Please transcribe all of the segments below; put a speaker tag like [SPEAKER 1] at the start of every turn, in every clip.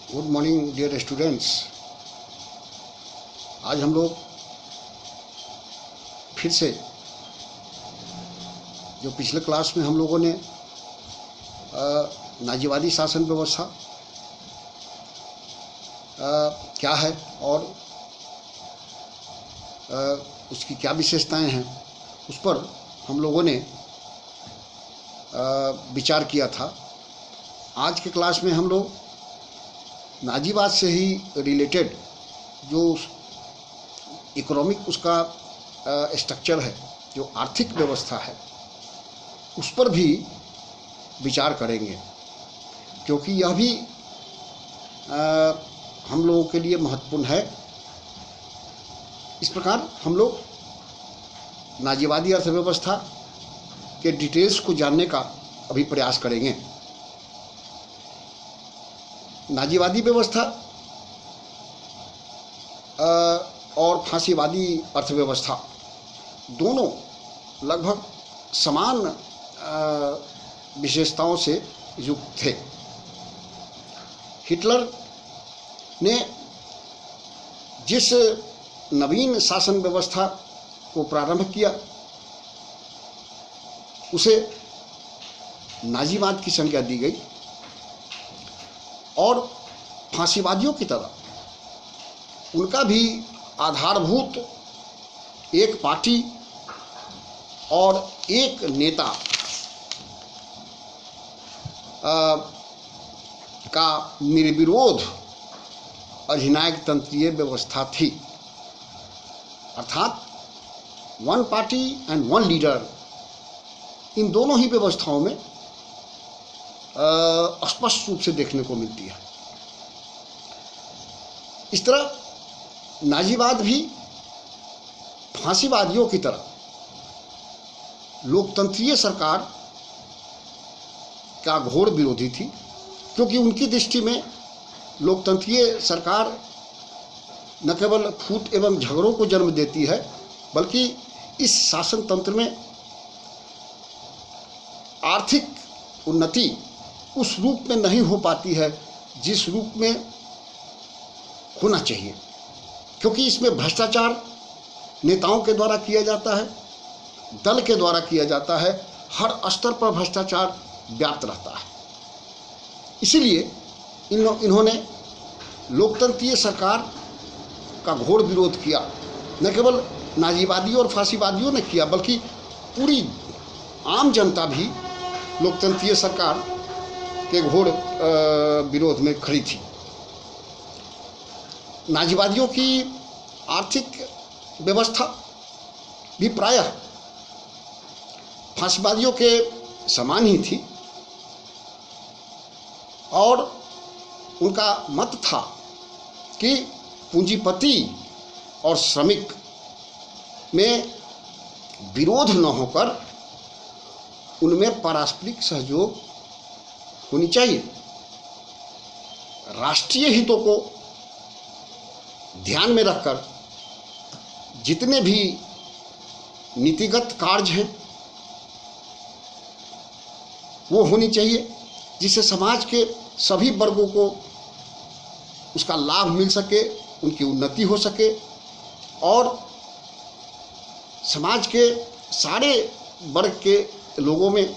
[SPEAKER 1] Good morning dear students. आज हम लोग फिर से जो पिछले क्लास में हम लोगों ने नाजीवादी शासन व्यवस्था क्या है और उसकी क्या विशेषताएं हैं, उस पर हम लोगों ने विचार किया था। आज के क्लास में हम लोग नाजीवाद से ही रिलेटेड जो इकोनॉमिक उसका स्ट्रक्चर है, जो आर्थिक व्यवस्था है, उस पर भी विचार करेंगे, क्योंकि यह भी हम लोगों के लिए महत्वपूर्ण है। इस प्रकार हम लोग नाजीवादी अर्थव्यवस्था के डिटेल्स को जानने का अभी प्रयास करेंगे। नाजीवादी व्यवस्था और फांसीवादी अर्थव्यवस्था दोनों लगभग समान विशेषताओं से युक्त थे। हिटलर ने जिस नवीन शासन व्यवस्था को प्रारंभ किया उसे नाजीवाद की संज्ञा दी गई, और फांसीवादियों की तरह उनका भी आधारभूत एक पार्टी और एक नेता का निर्विरोध अधिनायक तंत्रीय व्यवस्था थी, अर्थात one party and one leader. इन दोनों ही व्यवस्थाओं में स्पष्ट रूप से देखने को मिलती है। इस तरह नाजीवाद भी फांसीवादियों की तरह लोकतंत्रीय सरकार का घोर विरोधी थी, क्योंकि उनकी दृष्टि में लोकतंत्रीय सरकार न केवल फूट एवं झगड़ों को जन्म देती है, बल्कि इस शासन तंत्र में आर्थिक उन्नति उस रूप में नहीं हो पाती है जिस रूप में होना चाहिए, क्योंकि इसमें भ्रष्टाचार नेताओं के द्वारा किया जाता है, दल के द्वारा किया जाता है, हर स्तर पर भ्रष्टाचार व्याप्त रहता है। इसीलिए इन्होंने लोकतंत्रीय सरकार का घोर विरोध किया। न केवल नाजीवादियों और फांसीवादियों ने किया, बल्कि पूरी आम जनता भी लोकतंत्रीय सरकार के घोर विरोध में खड़ी थी। नाजीवादियों की आर्थिक व्यवस्था भी प्रायः फांसीवादियों के समान ही थी, और उनका मत था कि पूंजीपति और श्रमिक में विरोध न होकर उनमें पारस्परिक सहयोग होनी चाहिए। राष्ट्रीय हितों को ध्यान में रखकर जितने भी नीतिगत कार्य हैं वो होनी चाहिए, जिससे समाज के सभी वर्गों को उसका लाभ मिल सके, उनकी उन्नति हो सके, और समाज के सारे वर्ग के लोगों में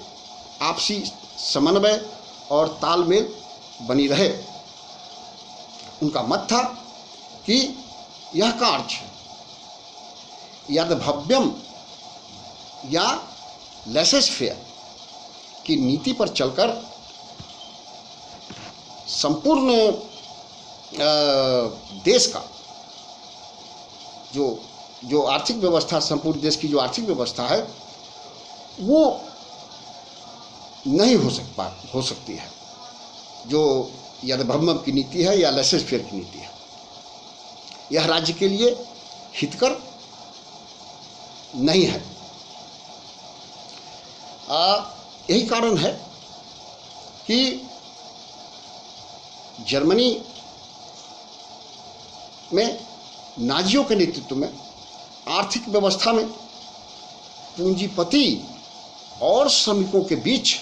[SPEAKER 1] आपसी समन्वय और तालमेल बनी रहे। उनका मत था कि यह कार्य यद भव्यम या लेसेस फेयर की नीति पर चलकर संपूर्ण देश का जो आर्थिक व्यवस्था, संपूर्ण देश की जो आर्थिक व्यवस्था है, वो नहीं हो सकती है जो यदभव्यम की नीति है या लेसेस फेयर की नीति है। यह राज्य के लिए हितकर नहीं है। यही कारण है कि जर्मनी में नाजियों के नेतृत्व में आर्थिक व्यवस्था में पूंजीपति और श्रमिकों के बीच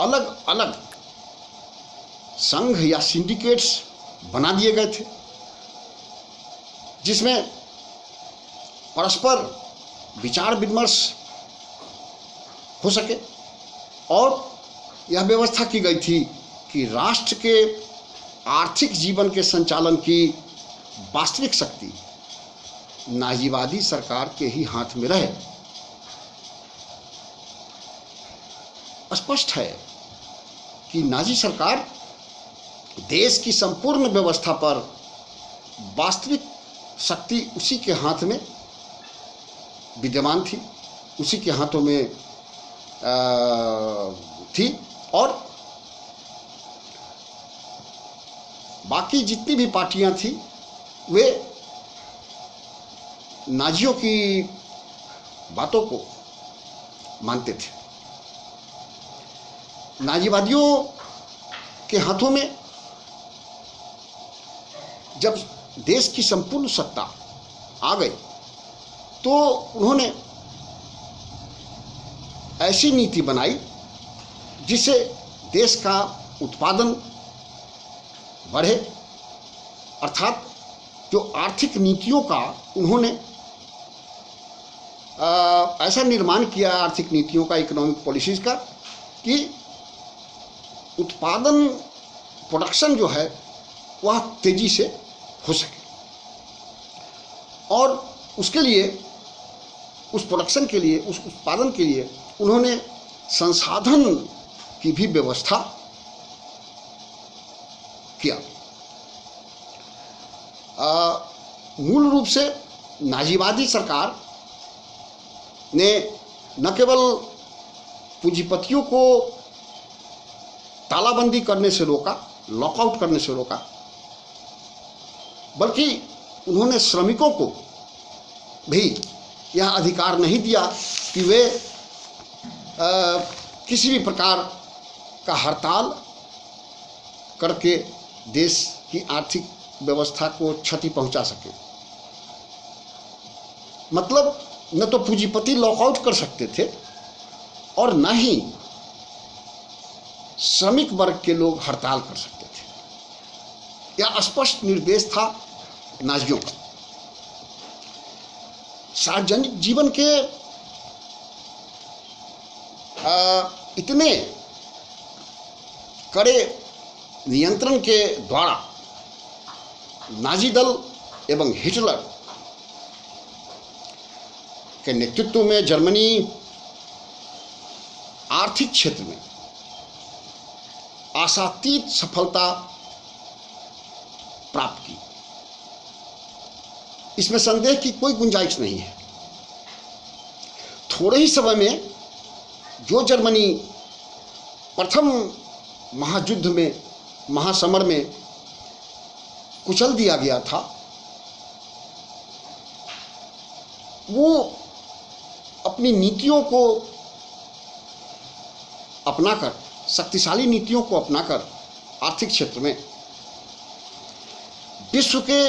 [SPEAKER 1] अलग अलग संघ या सिंडिकेट्स बना दिए गए थे, जिसमें परस्पर विचार विमर्श हो सके, और यह व्यवस्था की गई थी कि राष्ट्र के आर्थिक जीवन के संचालन की वास्तविक शक्ति नाजीवादी सरकार के ही हाथ में रहे। स्पष्ट है कि नाजी सरकार देश की संपूर्ण व्यवस्था पर वास्तविक शक्ति उसी के हाथ में विद्यमान थी, उसी के हाथों में थी, और बाकी जितनी भी पार्टियां थी वे नाजियों की बातों को मानते थे। नाजीवादियों के हाथों में जब देश की संपूर्ण सत्ता आ गई तो उन्होंने ऐसी नीति बनाई जिससे देश का उत्पादन बढ़े, अर्थात जो आर्थिक नीतियों का उन्होंने ऐसा निर्माण किया, आर्थिक नीतियों का, इकोनॉमिक पॉलिसीज का, कि उत्पादन, प्रोडक्शन जो है वह तेजी से हो सके, और उसके लिए, उस प्रोडक्शन के लिए, उस उत्पादन के लिए उन्होंने संसाधन की भी व्यवस्था किया। मूल रूप से नाजीवादी सरकार ने न केवल पूंजीपतियों को तालाबंदी करने से रोका, लॉकआउट करने से रोका, बल्कि उन्होंने श्रमिकों को भी यह अधिकार नहीं दिया कि वे किसी भी प्रकार का हड़ताल करके देश की आर्थिक व्यवस्था को क्षति पहुंचा सके। मतलब न तो पूंजीपति लॉकआउट कर सकते थे और न ही श्रमिक वर्ग के लोग हड़ताल कर सकते थे। यह स्पष्ट निर्देश था नाजियों का। सार्वजनिक जीवन के इतने कड़े नियंत्रण के द्वारा नाजी दल एवं हिटलर के नेतृत्व में जर्मनी आर्थिक क्षेत्र में आशातीत सफलता प्राप्त की, इसमें संदेह की कोई गुंजाइश नहीं है। थोड़े ही समय में जो जर्मनी प्रथम महायुद्ध में, महासमर में कुचल दिया गया था, वो अपनी नीतियों को अपनाकर, शक्तिशाली नीतियों को अपनाकर आर्थिक क्षेत्र में विश्व के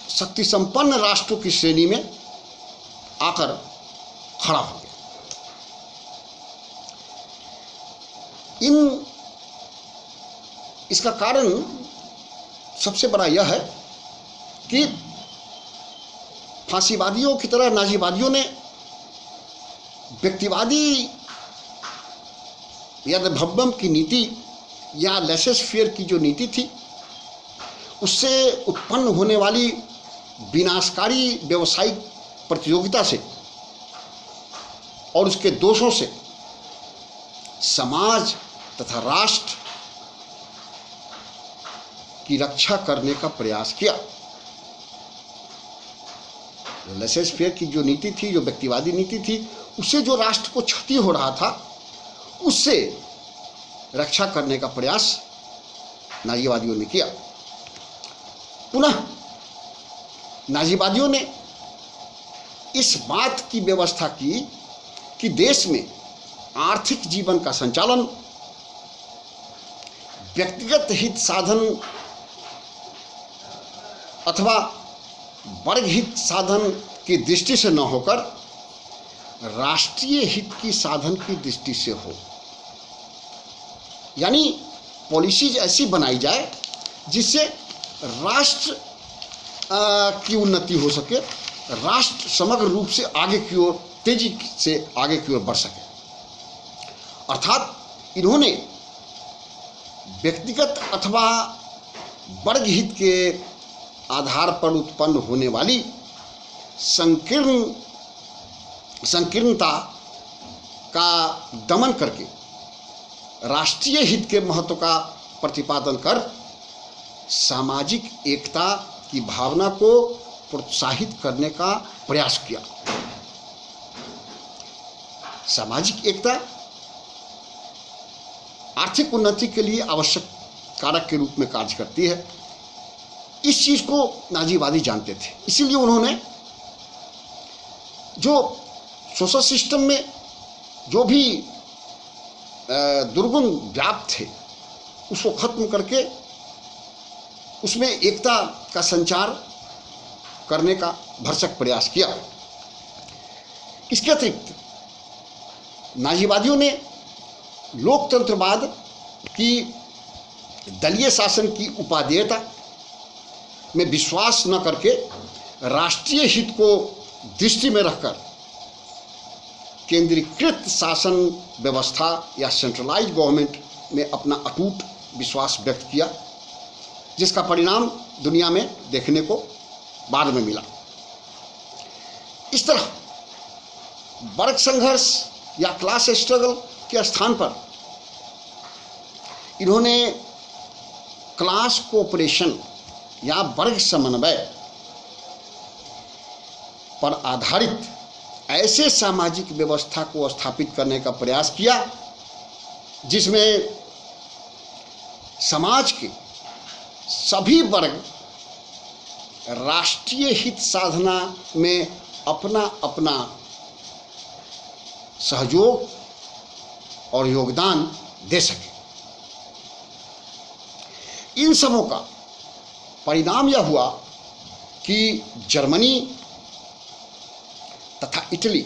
[SPEAKER 1] शक्ति संपन्न राष्ट्रों की श्रेणी में आकर खड़ा हो गया। इसका कारण सबसे बड़ा यह है कि फांसीवादियों की तरह नाजीवादियों ने व्यक्तिवादी या भव्यम की नीति या लेसेस फेयर की जो नीति थी, उससे उत्पन्न होने वाली विनाशकारी व्यवसायिक प्रतियोगिता से और उसके दोषों से समाज तथा राष्ट्र की रक्षा करने का प्रयास किया। लेसेस फेयर की जो नीति थी, जो व्यक्तिवादी नीति थी, उससे जो राष्ट्र को क्षति हो रहा था, उससे रक्षा करने का प्रयास नाजीवादियों ने किया। पुनः नाजीवादियों ने इस बात की व्यवस्था की कि देश में आर्थिक जीवन का संचालन व्यक्तिगत हित साधन अथवा वर्ग हित साधन की दृष्टि से न होकर राष्ट्रीय हित की साधन की दृष्टि से हो। यानी पॉलिसीज ऐसी बनाई जाए जिससे राष्ट्र की उन्नति हो सके, राष्ट्र समग्र रूप से आगे की ओर, तेजी से आगे की ओर बढ़ सके। अर्थात इन्होंने व्यक्तिगत अथवा वर्ग हित के आधार पर उत्पन्न होने वाली संकीर्णता का दमन करके राष्ट्रीय हित के महत्व का प्रतिपादन कर सामाजिक एकता की भावना को प्रोत्साहित करने का प्रयास किया। सामाजिक एकता आर्थिक उन्नति के लिए आवश्यक कारक के रूप में कार्य करती है। इस चीज को नाजीवादी जानते थे, इसीलिए उन्होंने जो सोशल सिस्टम में जो भी दुर्गुण व्याप्त थे उसको खत्म करके उसमें एकता का संचार करने का भरसक प्रयास किया। इसके अतिरिक्त नाजीवादियों ने लोकतंत्रवाद की दलीय शासन की उपादेयता में विश्वास न करके राष्ट्रीय हित को दृष्टि में रखकर केंद्रीकृत शासन व्यवस्था या सेंट्रलाइज्ड गवर्नमेंट में अपना अटूट विश्वास व्यक्त किया, जिसका परिणाम दुनिया में देखने को बाद में मिला। इस तरह वर्ग संघर्ष या क्लास स्ट्रगल के स्थान पर इन्होंने क्लास कोऑपरेशन या वर्ग समन्वय पर आधारित ऐसे सामाजिक व्यवस्था को स्थापित करने का प्रयास किया जिसमें समाज के सभी वर्ग राष्ट्रीय हित साधना में अपना अपना सहयोग और योगदान दे सके। इन सबों का परिणाम यह हुआ कि जर्मनी तथा इटली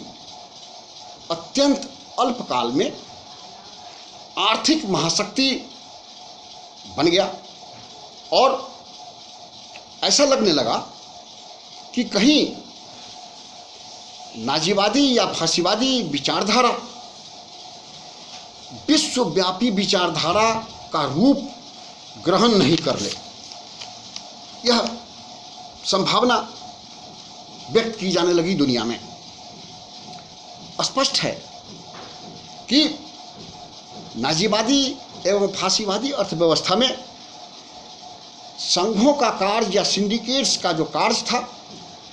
[SPEAKER 1] अत्यंत अल्पकाल में आर्थिक महाशक्ति बन गया और ऐसा लगने लगा कि कहीं नाजीवादी या फासीवादी विचारधारा विश्वव्यापी विचारधारा का रूप ग्रहण नहीं कर ले। यह संभावना व्यक्त की जाने लगी दुनिया में। स्पष्ट है कि नाजीवादी एवं फासीवादी अर्थव्यवस्था में संघों का कार्य या सिंडिकेट्स का जो कार्य था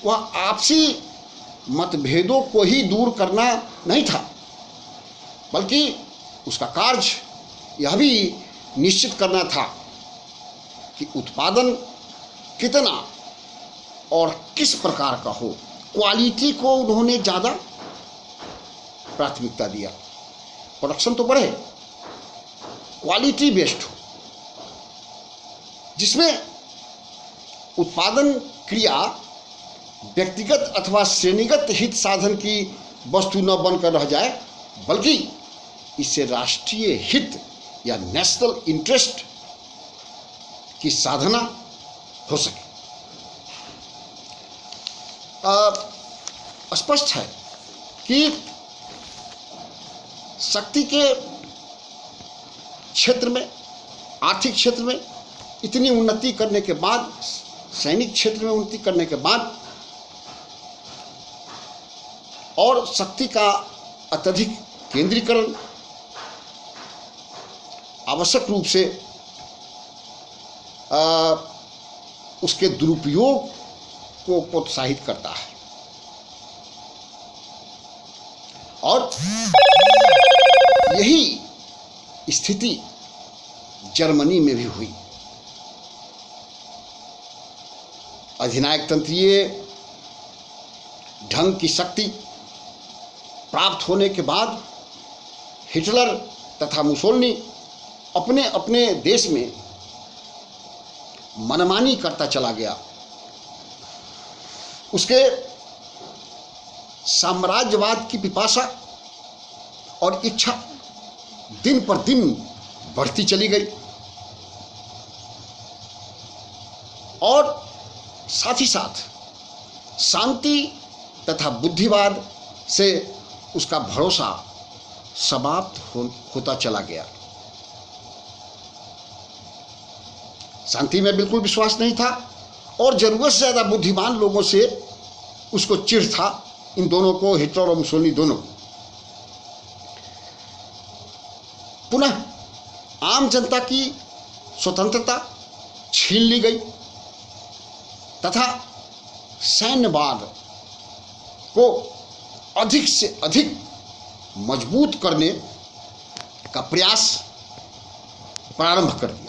[SPEAKER 1] वह आपसी मतभेदों को ही दूर करना नहीं था, बल्कि उसका कार्य यह भी निश्चित करना था कि उत्पादन कितना और किस प्रकार का हो। क्वालिटी को उन्होंने ज़्यादा प्राथमिकता दिया। प्रोडक्शन तो बढ़े, क्वालिटी बेस्ड हो, जिसमें उत्पादन क्रिया व्यक्तिगत अथवा श्रेणीगत हित साधन की वस्तु न बनकर रह जाए, बल्कि इससे राष्ट्रीय हित या नेशनल इंटरेस्ट की साधना हो सके। स्पष्ट है कि शक्ति के क्षेत्र में, आर्थिक क्षेत्र में इतनी उन्नति करने के बाद, सैनिक क्षेत्र में उन्नति करने के बाद और शक्ति का अत्यधिक केंद्रीकरण आवश्यक रूप से उसके दुरुपयोग को प्रोत्साहित करता है। और यही स्थिति जर्मनी में भी हुई। अधिनायक तंत्रीय ढंग की शक्ति प्राप्त होने के बाद हिटलर तथा मुसोलिनी अपने अपने देश में मनमानी करता चला गया। उसके साम्राज्यवाद की पिपासा और इच्छा दिन पर दिन बढ़ती चली गई। और साथ ही साथ शांति तथा बुद्धिवाद से उसका भरोसा समाप्त होता चला गया। शांति में बिल्कुल विश्वास नहीं था और जरूरत से ज़्यादा बुद्धिमान लोगों से उसको चिढ़ था, इन दोनों को, हिटलर और मुसोलिनी दोनों। पुनः आम जनता की स्वतंत्रता छीन ली गई तथा सैन्यवाद को अधिक से अधिक मजबूत करने का प्रयास प्रारंभ कर दिया।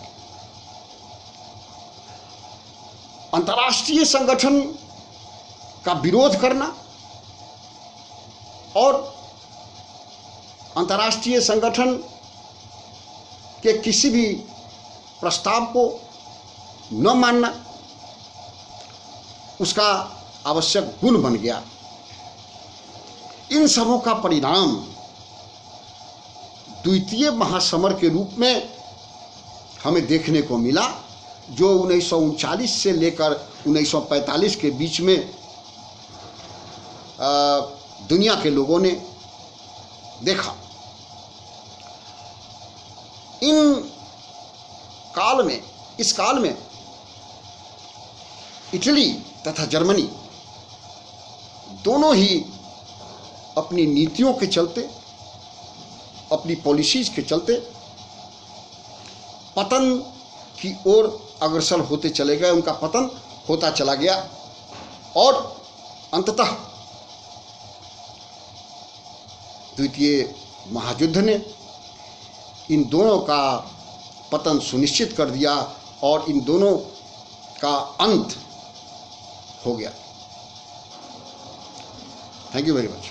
[SPEAKER 1] अंतर्राष्ट्रीय संगठन का विरोध करना और अंतर्राष्ट्रीय संगठन के किसी भी प्रस्ताव को न मानना उसका आवश्यक गुण बन गया। इन सबों का परिणाम द्वितीय महासमर के रूप में हमें देखने को मिला, जो 1939 से लेकर 1945 के बीच में दुनिया के लोगों ने देखा। इस काल में इटली तथा जर्मनी दोनों ही अपनी नीतियों के चलते, अपनी पॉलिसीज के चलते पतन की ओर अग्रसर होते चले गए। उनका पतन होता चला गया और अंततः द्वितीय महायुद्ध ने इन दोनों का पतन सुनिश्चित कर दिया और इन दोनों का अंत हो गया। Thank you very much.